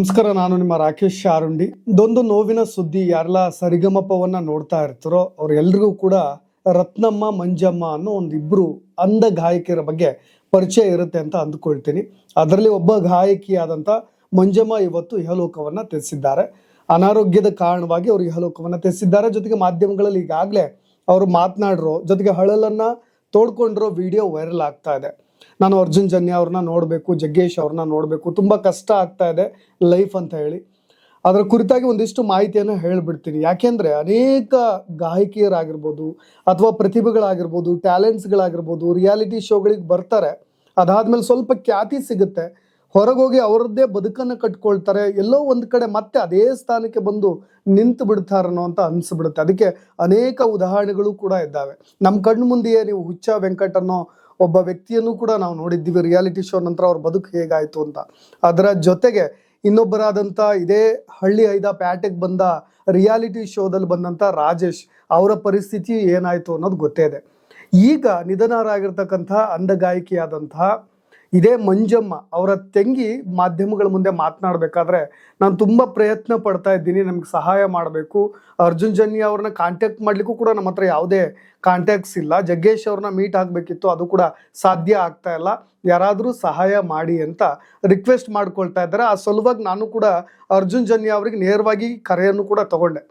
ನಮಸ್ಕಾರ, ನಾನು ನಿಮ್ಮ ರಾಕೇಶ್ ಶಾರುಂಡಿ. ಇದೊಂದು ನೋವಿನ ಸುದ್ದಿ. ಯಾರೆಲ್ಲ ಸರಿಗಮಪವನ್ನ ನೋಡ್ತಾ ಇರ್ತಾರೋ ಅವ್ರೆಲ್ರಿಗೂ ಕೂಡ ರತ್ನಮ್ಮ, ಮಂಜಮ್ಮ ಅನ್ನೋ ಒಂದಿಬ್ರು ಅಂಧ ಗಾಯಕಿಯರ ಬಗ್ಗೆ ಪರಿಚಯ ಇರುತ್ತೆ ಅಂತ ಅಂದ್ಕೊಳ್ತೀನಿ. ಅದರಲ್ಲಿ ಒಬ್ಬ ಗಾಯಕಿಯಾದಂಥ ಮಂಜಮ್ಮ ಇವತ್ತು ಇಹಲೋಕವನ್ನ ತ್ಯಜಿಸಿದ್ದಾರೆ. ಅನಾರೋಗ್ಯದ ಕಾರಣವಾಗಿ ಅವರು ಇಹಲೋಕವನ್ನ ತ್ಯಜಿಸಿದ್ದಾರೆ. ಜೊತೆಗೆ ಮಾಧ್ಯಮಗಳಲ್ಲಿ ಈಗಾಗಲೇ ಅವರು ಮಾತನಾಡಿರೋ ಜೊತೆಗೆ ಹಳಲನ್ನ ತೋಡ್ಕೊಂಡಿರೋ ವಿಡಿಯೋ ವೈರಲ್ ಆಗ್ತಾ ಇದೆ. ನಾನು ಅರ್ಜುನ್ ಜನ್ಯ ಅವ್ರನ್ನ ನೋಡಬೇಕು, ಜಗ್ಗೇಶ್ ಅವ್ರನ್ನ ನೋಡಬೇಕು, ತುಂಬ ಕಷ್ಟ ಆಗ್ತಾ ಇದೆ ಲೈಫ್ ಅಂತ ಹೇಳಿ ಅದರ ಕುರಿತಾಗಿ ಒಂದಿಷ್ಟು ಮಾಹಿತಿಯನ್ನು ಹೇಳ್ಬಿಡ್ತೀನಿ. ಯಾಕೆಂದರೆ ಅನೇಕ ಗಾಯಕಿಯರಾಗಿರ್ಬೋದು ಅಥವಾ ಪ್ರತಿಭೆಗಳಾಗಿರ್ಬೋದು, ಟ್ಯಾಲೆಂಟ್ಸ್ಗಳಾಗಿರ್ಬೋದು ರಿಯಾಲಿಟಿ ಶೋಗಳಿಗೆ ಬರ್ತಾರೆ. ಅದಾದ್ಮೇಲೆ ಸ್ವಲ್ಪ ಖ್ಯಾತಿ ಸಿಗುತ್ತೆ, ಹೊರಗೋಗಿ ಅವರದ್ದೇ ಬದುಕನ್ನು ಕಟ್ಕೊಳ್ತಾರೆ. ಎಲ್ಲೋ ಒಂದು ಕಡೆ ಮತ್ತೆ ಅದೇ ಸ್ಥಾನಕ್ಕೆ ಬಂದು ನಿಂತು ಬಿಡ್ತಾರನೋ ಅಂತ ಅನಿಸ್ಬಿಡುತ್ತೆ. ಅದಕ್ಕೆ ಅನೇಕ ಉದಾಹರಣೆಗಳು ಕೂಡ ಇದ್ದಾವೆ. ನಮ್ಮ ಕಣ್ಣು ಮುಂದೆಯೇ ನೀವು ಹುಚ್ಚ ವೆಂಕಟ್ ಅನ್ನೋ ಒಬ್ಬ ವ್ಯಕ್ತಿಯನ್ನು ಕೂಡ ನಾವು ನೋಡಿದ್ದೀವಿ. ರಿಯಾಲಿಟಿ ಶೋ ನಂತರ ಅವ್ರ ಬದುಕು ಹೇಗಾಯಿತು ಅಂತ. ಅದರ ಜೊತೆಗೆ ಇನ್ನೊಬ್ಬರಾದಂಥ ಇದೇ ಹಳ್ಳಿ ಐದ ಪ್ಯಾಟೆಗೆ ಬಂದ ರಿಯಾಲಿಟಿ ಶೋದಲ್ಲಿ ಬಂದಂಥ ರಾಜೇಶ್, ಅವರ ಪರಿಸ್ಥಿತಿ ಏನಾಯಿತು ಅನ್ನೋದು ಗೊತ್ತೇ ಇದೆ. ಈಗ ನಿಧನರಾಗಿರ್ತಕ್ಕಂಥ ಅಂಧ ಗಾಯಕಿಯಾದಂತಹ ಇದೇ ಮಂಜಮ್ಮ ಅವರ ತಂಗಿ ಮಾಧ್ಯಮಗಳ ಮುಂದೆ ಮಾತನಾಡಬೇಕಾದ್ರೆ ನಾನು ತುಂಬ ಪ್ರಯತ್ನ ಪಡ್ತಾ ಇದ್ದೀನಿ, ನಮ್ಗೆ ಸಹಾಯ ಮಾಡಬೇಕು. ಅರ್ಜುನ್ ಜನ್ಯ ಅವ್ರನ್ನ ಕಾಂಟ್ಯಾಕ್ಟ್ ಮಾಡಲಿಕ್ಕೂ ಕೂಡ ನಮ್ಮ ಹತ್ರ ಯಾವುದೇ ಕಾಂಟ್ಯಾಕ್ಟ್ಸ್ ಇಲ್ಲ. ಜಗ್ಗೇಶ್ ಅವ್ರನ್ನ ಮೀಟ್ ಆಗಬೇಕಿತ್ತು, ಅದು ಕೂಡ ಸಾಧ್ಯ ಆಗ್ತಾ ಇಲ್ಲ. ಯಾರಾದರೂ ಸಹಾಯ ಮಾಡಿ ಅಂತ ರಿಕ್ವೆಸ್ಟ್ ಮಾಡ್ಕೊಳ್ತಾ ಇದ್ದಾರೆ. ಆ ಸಲುವಾಗಿ ನಾನು ಕೂಡ ಅರ್ಜುನ್ ಜನ್ಯ ಅವರಿಗೆ ನೇರವಾಗಿ ಕರೆಯನ್ನು ಕೂಡ ತಗೊಂಡೆ.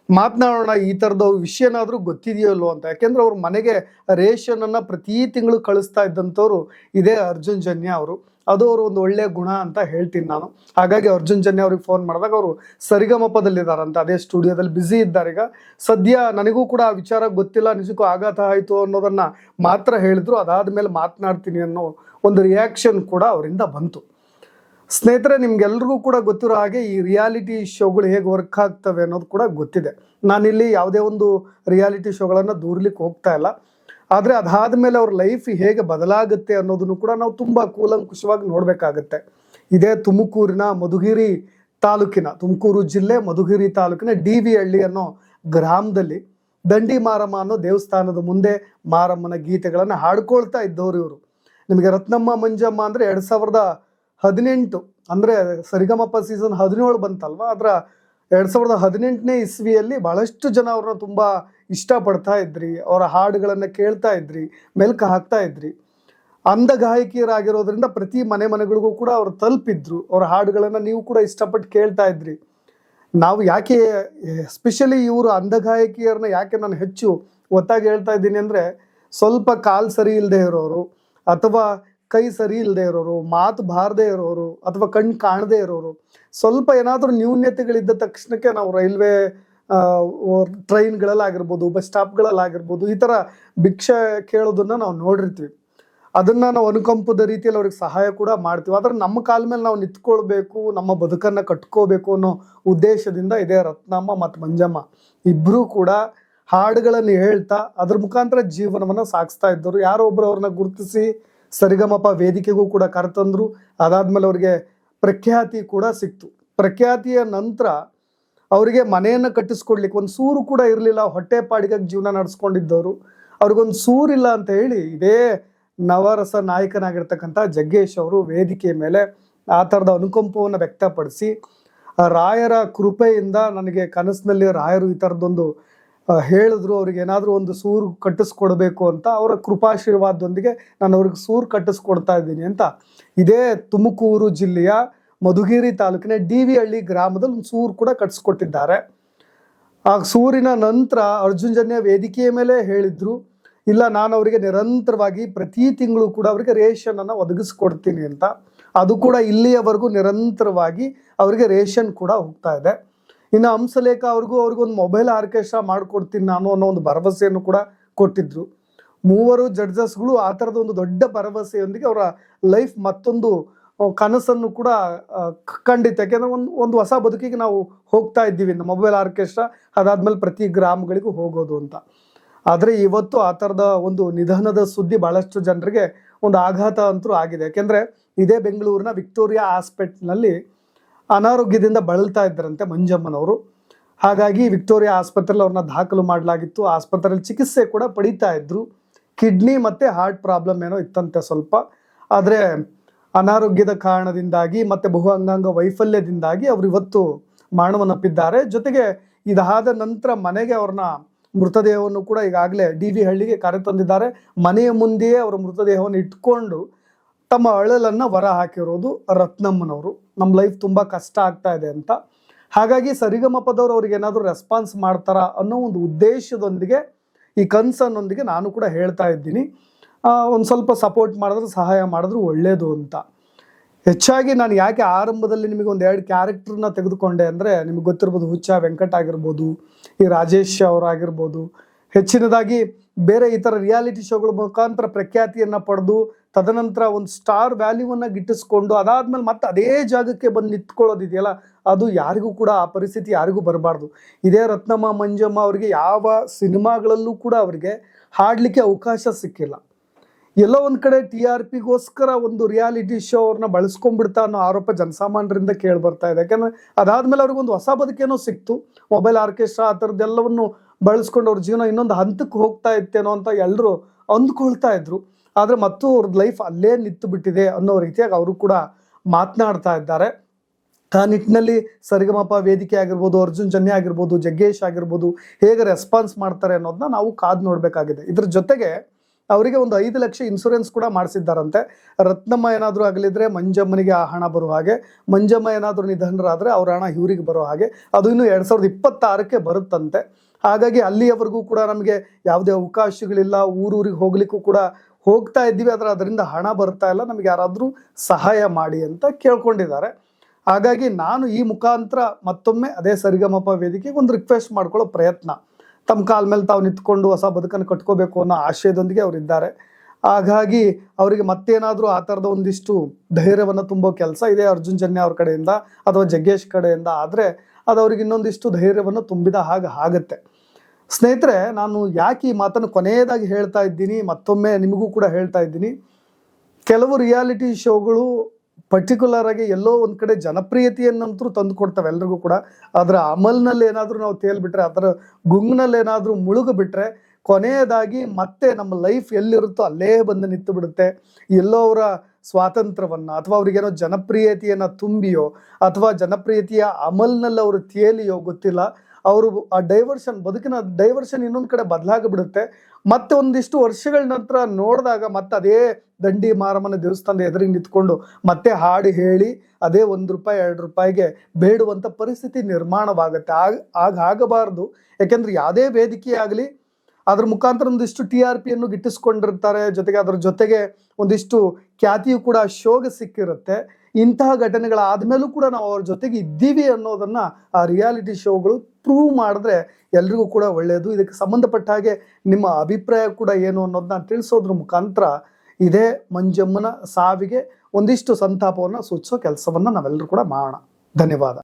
ಮಾತನಾಡೋಣ, ಈ ಥರದ ವಿಷಯನಾದರೂ ಗೊತ್ತಿದೆಯೋ ಇಲ್ಲೋ ಅಂತ. ಯಾಕೆಂದ್ರೆ ಅವ್ರ ಮನೆಗೆ ರೇಷನನ್ನು ಪ್ರತಿ ತಿಂಗಳು ಕಳಿಸ್ತಾ ಇದ್ದಂಥವ್ರು ಇದೇ ಅರ್ಜುನ್ ಜನ್ಯ ಅವರು. ಅದು ಅವರು ಒಂದು ಒಳ್ಳೆಯ ಗುಣ ಅಂತ ಹೇಳ್ತೀನಿ ನಾನು. ಹಾಗಾಗಿ ಅರ್ಜುನ್ ಜನ್ಯ ಅವ್ರಿಗೆ ಫೋನ್ ಮಾಡಿದಾಗ ಅವರು ಸರಿಗಮಪದಲ್ಲಿದ್ದಾರಂತ, ಅದೇ ಸ್ಟುಡಿಯೋದಲ್ಲಿ ಬ್ಯುಸಿ ಇದ್ದಾರೆ ಈಗ ಸದ್ಯ. ನನಗೂ ಕೂಡ ಆ ವಿಚಾರ ಗೊತ್ತಿಲ್ಲ, ನಿಜಕ್ಕೂ ಆಘಾತ ಆಯಿತು ಅನ್ನೋದನ್ನು ಮಾತ್ರ ಹೇಳಿದ್ರು. ಅದಾದಮೇಲೆ ಮಾತನಾಡ್ತೀನಿ ಅನ್ನೋ ಒಂದು ರಿಯಾಕ್ಷನ್ ಕೂಡ ಅವರಿಂದ ಬಂತು. ಸ್ನೇಹಿತರೆ, ನಿಮ್ಗೆಲ್ರಿಗೂ ಕೂಡ ಗೊತ್ತಿರೋ ಹಾಗೆ ಈ ರಿಯಾಲಿಟಿ ಶೋಗಳು ಹೇಗೆ ವರ್ಕ್ ಆಗ್ತವೆ ಅನ್ನೋದು ಕೂಡ ಗೊತ್ತಿದೆ. ನಾನಿಲ್ಲಿ ಯಾವುದೇ ಒಂದು ರಿಯಾಲಿಟಿ ಶೋಗಳನ್ನು ದೂರ್ಲಿಕ್ಕೆ ಹೋಗ್ತಾ ಇಲ್ಲ. ಆದರೆ ಅದಾದಮೇಲೆ ಅವ್ರ ಲೈಫ್ ಹೇಗೆ ಬದಲಾಗುತ್ತೆ ಅನ್ನೋದನ್ನು ಕೂಡ ನಾವು ತುಂಬ ಕೂಲಂಕುಷವಾಗಿ ನೋಡಬೇಕಾಗತ್ತೆ. ಇದೇ ತುಮಕೂರಿನ ಮಧುಗಿರಿ ತಾಲೂಕಿನ, ತುಮಕೂರು ಜಿಲ್ಲೆ ಮಧುಗಿರಿ ತಾಲೂಕಿನ ಡಿ.ವಿ. ಹಳ್ಳಿ ಅನ್ನೋ ಗ್ರಾಮದಲ್ಲಿ ದಂಡಿ ಮಾರಮ್ಮ ಅನ್ನೋ ದೇವಸ್ಥಾನದ ಮುಂದೆ ಮಾರಮ್ಮನ ಗೀತೆಗಳನ್ನು ಹಾಡ್ಕೊಳ್ತಾ ಇದ್ದವರು ಇವರು. ನಿಮಗೆ ರತ್ನಮ್ಮ ಮಂಜಮ್ಮ ಅಂದರೆ 2018 ಅಂದರೆ ಸರಿಗಮಪ ಸೀಸನ್ 17 ಬಂತಲ್ವ, ಅದರ 2018ನೇ ಇಸ್ವಿಯಲ್ಲಿ ಬಹಳಷ್ಟು ಜನ ಅವ್ರನ್ನ ತುಂಬ ಇಷ್ಟಪಡ್ತಾ ಇದ್ರಿ, ಅವರ ಹಾಡುಗಳನ್ನು ಕೇಳ್ತಾ ಇದ್ರಿ, ಮೆಲ್ಕು ಹಾಕ್ತಾ ಇದ್ರಿ. ಅಂಧ ಗಾಯಕಿಯರಾಗಿರೋದ್ರಿಂದ ಪ್ರತಿ ಮನೆಗಳಿಗೂ ಕೂಡ ಅವರು ತಲುಪಿದ್ರು. ಅವರ ಹಾಡುಗಳನ್ನು ನೀವು ಕೂಡ ಇಷ್ಟಪಟ್ಟು ಕೇಳ್ತಾ ಇದ್ರಿ. ನಾವು ಯಾಕೆ ಎಸ್ಪೆಷಲಿ ಇವರು ಅಂಧ ಗಾಯಕಿಯರನ್ನ ಯಾಕೆ ನಾನು ಹೆಚ್ಚು ಒತ್ತಾಗಿ ಹೇಳ್ತಾ ಇದ್ದೀನಿ ಅಂದರೆ, ಸ್ವಲ್ಪ ಕಾಲು ಸರಿ ಇಲ್ಲದೆ ಇರೋರು ಅಥವಾ ಕೈ ಸರಿ ಇಲ್ಲದೆ ಇರೋರು, ಮಾತು ಬಾರದೇ ಇರೋರು ಅಥವಾ ಕಣ್ಣು ಕಾಣದೇ ಇರೋರು, ಸ್ವಲ್ಪ ಏನಾದರೂ ನ್ಯೂನ್ಯತೆಗಳಿದ್ದ ತಕ್ಷಣಕ್ಕೆ ನಾವು ರೈಲ್ವೆ ಟ್ರೈನ್ಗಳಲ್ಲಾಗಿರ್ಬೋದು, ಬಸ್ ಸ್ಟಾಪ್ಗಳಲ್ಲಾಗಿರ್ಬೋದು ಈ ಥರ ಭಿಕ್ಷೆ ಕೇಳೋದನ್ನು ನಾವು ನೋಡಿರ್ತೀವಿ. ಅದನ್ನು ನಾವು ಅನುಕಂಪದ ರೀತಿಯಲ್ಲಿ ಅವ್ರಿಗೆ ಸಹಾಯ ಕೂಡ ಮಾಡ್ತೀವಿ. ಆದರೆ ನಮ್ಮ ಕಾಲ ಮೇಲೆ ನಾವು ನಿಂತ್ಕೊಳ್ಬೇಕು, ನಮ್ಮ ಬದುಕನ್ನು ಕಟ್ಕೋಬೇಕು ಅನ್ನೋ ಉದ್ದೇಶದಿಂದ ಇದೇ ರತ್ನಮ್ಮ ಮತ್ತು ಮಂಜಮ್ಮ ಇಬ್ಬರೂ ಕೂಡ ಹಾಡುಗಳನ್ನು ಹೇಳ್ತಾ ಅದ್ರ ಮುಖಾಂತರ ಜೀವನವನ್ನು ಸಾಗಿಸ್ತಾ ಇದ್ದರು. ಯಾರೋ ಒಬ್ಬರು ಅವ್ರನ್ನ ಗುರುತಿಸಿ ಸರಿಗಮಪ ವೇದಿಕೆಗೂ ಕೂಡ ಕರೆತಂದ್ರು. ಅದಾದ್ಮೇಲೆ ಅವ್ರಿಗೆ ಪ್ರಖ್ಯಾತಿ ಕೂಡ ಸಿಕ್ತು. ಪ್ರಖ್ಯಾತಿಯ ನಂತರ ಅವರಿಗೆ ಮನೆಯನ್ನು ಕಟ್ಟಿಸ್ಕೊಡ್ಲಿಕ್ಕೆ ಒಂದು ಸೂರು ಕೂಡ ಇರಲಿಲ್ಲ. ಹೊಟ್ಟೆ ಪಾಡಿಗಾಗಿ ಜೀವನ ನಡೆಸ್ಕೊಂಡಿದ್ದವರು. ಅವ್ರಿಗೊಂದು ಸೂರಿಲ್ಲ ಅಂತ ಹೇಳಿ ಇದೇ ನವರಸ ನಾಯಕನಾಗಿರ್ತಕ್ಕಂಥ ಜಗ್ಗೇಶ್ ಅವರು ವೇದಿಕೆಯ ಮೇಲೆ ಆ ಥರದ ಅನುಕಂಪವನ್ನು ವ್ಯಕ್ತಪಡಿಸಿ, ರಾಯರ ಕೃಪೆಯಿಂದ ನನಗೆ ಕನಸಿನಲ್ಲಿ ರಾಯರು ಈ ಥರದ್ದೊಂದು ಹೇಳಿದ್ರು, ಅವ್ರಿಗೆ ಏನಾದರೂ ಒಂದು ಸೂರು ಕಟ್ಟಿಸ್ಕೊಡ್ಬೇಕು ಅಂತ, ಅವರ ಕೃಪಾಶೀರ್ವಾದದೊಂದಿಗೆ ನಾನು ಅವ್ರಿಗೆ ಸೂರು ಕಟ್ಟಿಸ್ಕೊಡ್ತಾ ಇದ್ದೀನಿ ಅಂತ ಇದೇ ತುಮಕೂರು ಜಿಲ್ಲೆಯ ಮಧುಗಿರಿ ತಾಲೂಕಿನ ಡಿ.ವಿ. ಹಳ್ಳಿ ಗ್ರಾಮದಲ್ಲಿ ಒಂದು ಸೂರು ಕೂಡ ಕಟ್ಟಿಸ್ಕೊಟ್ಟಿದ್ದಾರೆ. ಆ ಸೂರಿನ ನಂತರ ಅರ್ಜುನ್ ಜನ್ಯ ವೇದಿಕೆಯ ಮೇಲೆ ಹೇಳಿದ್ರು, ಇಲ್ಲ ನಾನು ಅವರಿಗೆ ನಿರಂತರವಾಗಿ ಪ್ರತಿ ತಿಂಗಳು ಕೂಡ ಅವರಿಗೆ ರೇಷನನ್ನು ಒದಗಿಸ್ಕೊಡ್ತೀನಿ ಅಂತ. ಅದು ಕೂಡ ಇಲ್ಲಿಯವರೆಗೂ ನಿರಂತರವಾಗಿ ಅವರಿಗೆ ರೇಷನ್ ಕೂಡ ಹೋಗ್ತಾ ಇದೆ. ಇನ್ನು ಹಂಸಲೇಖ ಅವ್ರಿಗೊಂದು ಮೊಬೈಲ್ ಆರ್ಕೆಸ್ಟ್ರಾ ಮಾಡಿಕೊಡ್ತೀನಿ ನಾನು ಅನ್ನೋ ಒಂದು ಭರವಸೆಯನ್ನು ಕೂಡ ಕೊಟ್ಟಿದ್ರು. ಮೂವರು ಜಡ್ಜಸ್ಗಳು ಆ ಥರದ ಒಂದು ದೊಡ್ಡ ಭರವಸೆಯೊಂದಿಗೆ ಅವರ ಲೈಫ್ ಮತ್ತೊಂದು ಕನಸನ್ನು ಕೂಡ ಖಂಡಿತ. ಯಾಕೆಂದರೆ ಒಂದು ಹೊಸ ಬದುಕಿಗೆ ನಾವು ಹೋಗ್ತಾ ಇದ್ದೀವಿ ಇನ್ನು ಮೊಬೈಲ್ ಆರ್ಕೆಸ್ಟ್ರಾ ಅದಾದ್ಮೇಲೆ ಪ್ರತಿ ಗ್ರಾಮಗಳಿಗೂ ಹೋಗೋದು ಅಂತ. ಆದರೆ ಇವತ್ತು ಆ ಥರದ ಒಂದು ನಿಧನದ ಸುದ್ದಿ ಬಹಳಷ್ಟು ಜನರಿಗೆ ಒಂದು ಆಘಾತ ಅಂತೂ ಆಗಿದೆ. ಯಾಕೆಂದರೆ ಇದೇ ಬೆಂಗಳೂರಿನ ವಿಕ್ಟೋರಿಯಾ ಹಾಸ್ಪಿಟಲ್ನಲ್ಲಿ ಅನಾರೋಗ್ಯದಿಂದ ಬಳಲ್ತಾ ಇದ್ದರಂತೆ ಮಂಜಮ್ಮನವರು. ಹಾಗಾಗಿ ವಿಕ್ಟೋರಿಯಾ ಆಸ್ಪತ್ರೆಯಲ್ಲಿ ಅವ್ರನ್ನ ದಾಖಲು ಮಾಡಲಾಗಿತ್ತು. ಆಸ್ಪತ್ರೆಯಲ್ಲಿ ಚಿಕಿತ್ಸೆ ಕೂಡ ಪಡೀತಾ ಇದ್ರು. ಕಿಡ್ನಿ ಮತ್ತು ಹಾರ್ಟ್ ಪ್ರಾಬ್ಲಮ್ ಏನೋ ಇತ್ತಂತೆ ಸ್ವಲ್ಪ. ಆದರೆ ಅನಾರೋಗ್ಯದ ಕಾರಣದಿಂದಾಗಿ ಮತ್ತೆ ಬಹು ಅಂಗಾಂಗ ವೈಫಲ್ಯದಿಂದಾಗಿ ಅವರು ಇವತ್ತು ಮಾನವನಪ್ಪಿದ್ದಾರೆ. ಜೊತೆಗೆ ಇದಾದ ನಂತರ ಮನೆಗೆ ಅವ್ರನ್ನ ಮೃತದೇಹವನ್ನು ಕೂಡ ಈಗಾಗಲೇ DV ಹಳ್ಳಿಗೆ ಕರೆತಂದಿದ್ದಾರೆ. ಮನೆಯ ಮುಂದೆಯೇ ಅವರ ಮೃತದೇಹವನ್ನು ಇಟ್ಕೊಂಡು ತಮ್ಮ ಅಳಲನ್ನ ಹೊರ ಹಾಕಿರೋದು ರತ್ನಮ್ಮನವರು. ನಮ್ಮ ಲೈಫ್ ತುಂಬಾ ಕಷ್ಟ ಆಗ್ತಾ ಇದೆ ಅಂತ. ಹಾಗಾಗಿ ಸರಿಗಮಪದವರು ಅವ್ರಿಗೆ ಏನಾದರೂ ರೆಸ್ಪಾನ್ಸ್ ಮಾಡ್ತಾರಾ ಅನ್ನೋ ಒಂದು ಉದ್ದೇಶದೊಂದಿಗೆ, ಈ ಕನ್ಸನ್ನೊಂದಿಗೆ ನಾನು ಕೂಡ ಹೇಳ್ತಾ ಇದ್ದೀನಿ. ಒಂದು ಸ್ವಲ್ಪ ಸಪೋರ್ಟ್ ಮಾಡಿದ್ರೆ, ಸಹಾಯ ಮಾಡಿದ್ರು ಒಳ್ಳೇದು ಅಂತ. ಹೆಚ್ಚಾಗಿ ನಾನು ಯಾಕೆ ಆರಂಭದಲ್ಲಿ ನಿಮಗೆ ಒಂದು 2 ಕ್ಯಾರೆಕ್ಟರ್ನ ತೆಗೆದುಕೊಂಡೆ ಅಂದರೆ, ನಿಮಗೆ ಗೊತ್ತಿರ್ಬೋದು, ಹುಚ್ಚ ವೆಂಕಟ್ ಆಗಿರ್ಬೋದು, ಈ ರಾಜೇಶ್ ಅವರಾಗಿರ್ಬೋದು, ಹೆಚ್ಚಿನದಾಗಿ ಬೇರೆ ಈ ಥರ ರಿಯಾಲಿಟಿ ಶೋಗಳ ಮುಖಾಂತರ ಪ್ರಖ್ಯಾತಿಯನ್ನು ಪಡೆದು ತದನಂತರ ಒಂದು ಸ್ಟಾರ್ ವ್ಯಾಲ್ಯೂವನ್ನು ಗಿಟ್ಟಿಸ್ಕೊಂಡು ಅದಾದ್ಮೇಲೆ ಮತ್ತೆ ಅದೇ ಜಾಗಕ್ಕೆ ಬಂದು ನಿಂತ್ಕೊಳ್ಳೋದಿದೆಯಲ್ಲ, ಅದು ಯಾರಿಗೂ ಕೂಡ ಆ ಪರಿಸ್ಥಿತಿ ಯಾರಿಗೂ ಬರಬಾರ್ದು. ಇದೇ ರತ್ನಮ್ಮ ಮಂಜಮ್ಮ ಅವರಿಗೆ ಯಾವ ಸಿನಿಮಾಗಳಲ್ಲೂ ಕೂಡ ಅವರಿಗೆ ಹಾಡಲಿಕ್ಕೆ ಅವಕಾಶ ಸಿಕ್ಕಿಲ್ಲ. ಎಲ್ಲೋ ಒಂದು ಕಡೆ TRPಗೋಸ್ಕರ ಒಂದು ರಿಯಾಲಿಟಿ ಶೋ ಅವ್ರನ್ನ ಬಳಸ್ಕೊಂಡ್ಬಿಡ್ತಾ ಅನ್ನೋ ಆರೋಪ ಜನಸಾಮಾನ್ಯರಿಂದ ಕೇಳಿ ಬರ್ತಾ ಇದೆ. ಯಾಕಂದ್ರೆ ಅದಾದ್ಮೇಲೆ ಅವ್ರಿಗೊಂದು ಹೊಸ ಬದುಕೇನೋ ಸಿಕ್ತು, ಮೊಬೈಲ್ ಆರ್ಕೆಸ್ಟ್ರಾ ಆ ಥರದ್ದೆಲ್ಲವನ್ನು ಬಳಸ್ಕೊಂಡು ಅವ್ರ ಜೀವನ ಇನ್ನೊಂದು ಹಂತಕ್ಕೆ ಹೋಗ್ತಾ ಇತ್ತೇನೋ ಅಂತ ಎಲ್ಲರೂ ಅಂದ್ಕೊಳ್ತಾ ಇದ್ರು. ಆದರೆ ಮತ್ತು ಅವ್ರದ್ದು ಲೈಫ್ ಅಲ್ಲೇ ನಿಂತು ಬಿಟ್ಟಿದೆ ಅನ್ನೋ ರೀತಿಯಾಗಿ ಅವರು ಕೂಡ ಮಾತನಾಡ್ತಾ ಇದ್ದಾರೆ. ಆ ನಿಟ್ಟಿನಲ್ಲಿ ಸರಿಗಮಪ ವೇದಿಕೆ ಆಗಿರ್ಬೋದು, ಅರ್ಜುನ್ ಜನ್ಯ ಆಗಿರ್ಬೋದು, ಜಗ್ಗೇಶ್ ಆಗಿರ್ಬೋದು ಹೇಗೆ ರೆಸ್ಪಾನ್ಸ್ ಮಾಡ್ತಾರೆ ಅನ್ನೋದನ್ನ ನಾವು ಕಾದು ನೋಡಬೇಕಾಗಿದೆ. ಇದ್ರ ಜೊತೆಗೆ ಅವರಿಗೆ ಒಂದು 5 ಲಕ್ಷ ಇನ್ಶೂರೆನ್ಸ್ ಕೂಡ ಮಾಡಿಸಿದ್ದಾರಂತೆ. ರತ್ನಮ್ಮ ಏನಾದರೂ ಆಗಲಿದ್ರೆ ಮಂಜಮ್ಮನಿಗೆ ಆ ಹಣ ಬರೋ ಹಾಗೆ, ಮಂಜಮ್ಮ ಏನಾದರೂ ನಿಧನರಾದರೆ ಅವರ ಹಣ ಇವರಿಗೆ ಬರೋ ಹಾಗೆ, ಅದು ಇನ್ನು 2026ಕ್ಕೆ ಬರುತ್ತಂತೆ. ಹಾಗಾಗಿ ಅಲ್ಲಿಯವರೆಗೂ ಕೂಡ ನಮಗೆ ಯಾವುದೇ ಅವಕಾಶಗಳಿಲ್ಲ, ಊರೂರಿಗೆ ಹೋಗ್ಲಿಕ್ಕೂ ಕೂಡ ಹೋಗ್ತಾ ಇದ್ದೀವಿ, ಆದರೆ ಅದರಿಂದ ಹಣ ಬರ್ತಾ ಇಲ್ಲ, ನಮಗೆ ಯಾರಾದರೂ ಸಹಾಯ ಮಾಡಿ ಅಂತ ಕೇಳ್ಕೊಂಡಿದ್ದಾರೆ. ಹಾಗಾಗಿ ನಾನು ಈ ಮುಖಾಂತರ ಮತ್ತೊಮ್ಮೆ ಅದೇ ಸರಿಗಮಪ ವೇದಿಕೆಗೆ ಒಂದು ರಿಕ್ವೆಸ್ಟ್ ಮಾಡ್ಕೊಳ್ಳೋ ಪ್ರಯತ್ನ, ತಮ್ಮ ಕಾಲ ಮೇಲೆ ತಾವು ನಿಂತ್ಕೊಂಡು ಹೊಸ ಬದುಕನ್ನು ಕಟ್ಕೋಬೇಕು ಅನ್ನೋ ಆಶಯದೊಂದಿಗೆ ಅವರಿದ್ದಾರೆ. ಹಾಗಾಗಿ ಅವರಿಗೆ ಮತ್ತೇನಾದರೂ ಆ ಥರದ ಒಂದಿಷ್ಟು ಧೈರ್ಯವನ್ನು ತುಂಬೋ ಕೆಲಸ ಇದೆ ಅರ್ಜುನ್ ಜನ್ಯ ಅವ್ರ ಕಡೆಯಿಂದ ಅಥವಾ ಜಗ್ಗೇಶ್ ಕಡೆಯಿಂದ ಆದರೆ ಅದು ಅವ್ರಿಗೆ ಇನ್ನೊಂದಿಷ್ಟು ಧೈರ್ಯವನ್ನು ತುಂಬಿದ ಹಾಗೆ ಆಗುತ್ತೆ. ಸ್ನೇಹಿತರೆ, ನಾನು ಯಾಕೆ ಈ ಮಾತನ್ನು ಕೊನೆಯದಾಗಿ ಹೇಳ್ತಾ ಇದ್ದೀನಿ, ಮತ್ತೊಮ್ಮೆ ನಿಮಗೂ ಕೂಡ ಹೇಳ್ತಾ ಇದ್ದೀನಿ, ಕೆಲವು ರಿಯಾಲಿಟಿ ಶೋಗಳು ಪರ್ಟಿಕ್ಯುಲರ್ ಆಗಿ ಎಲ್ಲೋ ಒಂದು ಕಡೆ ಜನಪ್ರಿಯತೆಯನ್ನಂತರೂ ತಂದು ಕೊಡ್ತವೆ ಎಲ್ರಿಗೂ ಕೂಡ. ಅದರ ಅಮಲ್ನಲ್ಲಿ ಏನಾದರೂ ನಾವು ತೇಲ್ಬಿಟ್ರೆ, ಅದರ ಗುಂಗಿನಲ್ಲಿ ಏನಾದರೂ ಮುಳುಗಿಬಿಟ್ರೆ ಕೊನೆಯದಾಗಿ ಮತ್ತೆ ನಮ್ಮ ಲೈಫ್ ಎಲ್ಲಿರುತ್ತೋ ಅಲ್ಲೇ ಬಂದು ನಿಂತು ಬಿಡುತ್ತೆ. ಎಲ್ಲೋ ಅವರ ಸ್ವಾತಂತ್ರ್ಯವನ್ನು ಅಥವಾ ಅವ್ರಿಗೇನೋ ಜನಪ್ರಿಯತೆಯನ್ನು ತುಂಬಿಯೋ ಅಥವಾ ಜನಪ್ರಿಯತೆಯ ಅಮಲ್ನಲ್ಲಿ ಅವರು ತೇಲಿಯೋ ಗೊತ್ತಿಲ್ಲ, ಅವರು ಆ ಬದುಕಿನ ಡೈವರ್ಷನ್ ಇನ್ನೊಂದು ಕಡೆ ಬದಲಾಗಿಬಿಡುತ್ತೆ. ಮತ್ತೆ ಒಂದಿಷ್ಟು ವರ್ಷಗಳ ನಂತರ ನೋಡಿದಾಗ ಮತ್ತೆ ಅದೇ ದಂಡಿ ಮಾರಮ್ಮನ ದೇವಸ್ಥಾನದ ಎದುರಿಗೆ ನಿಂತ್ಕೊಂಡು ಮತ್ತೆ ಹಾಡು ಹೇಳಿ ಅದೇ ₹1 ₹2ಗೆ ಬೇಡುವಂಥ ಪರಿಸ್ಥಿತಿ ನಿರ್ಮಾಣವಾಗುತ್ತೆ. ಆಗಬಾರ್ದು. ಯಾಕೆಂದ್ರೆ ಯಾವುದೇ ವೇದಿಕೆ ಆಗಲಿ ಅದ್ರ ಮುಖಾಂತರ ಒಂದಿಷ್ಟು TRPಯನ್ನು ಗಿಟ್ಟಿಸ್ಕೊಂಡಿರ್ತಾರೆ, ಜೊತೆಗೆ ಅದ್ರ ಜೊತೆಗೆ ಒಂದಿಷ್ಟು ಖ್ಯಾತಿಯು ಕೂಡ ಶೋಗೆ ಸಿಕ್ಕಿರುತ್ತೆ. ಇಂತಹ ಘಟನೆಗಳಾದ್ಮೇಲೂ ಕೂಡ ನಾವು ಅವ್ರ ಜೊತೆಗೆ ಇದ್ದೀವಿ ಅನ್ನೋದನ್ನ ಆ ರಿಯಾಲಿಟಿ ಶೋಗಳು ಪ್ರೂವ್ ಮಾಡಿದ್ರೆ ಎಲ್ರಿಗೂ ಕೂಡ ಒಳ್ಳೆಯದು. ಇದಕ್ಕೆ ಸಂಬಂಧಪಟ್ಟ ಹಾಗೆ ನಿಮ್ಮ ಅಭಿಪ್ರಾಯ ಕೂಡ ಏನು ಅನ್ನೋದನ್ನ ತಿಳಿಸೋದ್ರ ಮುಖಾಂತರ ಇದೇ ಮಂಜಮ್ಮನ ಸಾವಿಗೆ ಒಂದಿಷ್ಟು ಸಂತಾಪವನ್ನು ಸೂಚಿಸೋ ಕೆಲಸವನ್ನ ನಾವೆಲ್ಲರೂ ಕೂಡ ಮಾಡೋಣ. ಧನ್ಯವಾದ.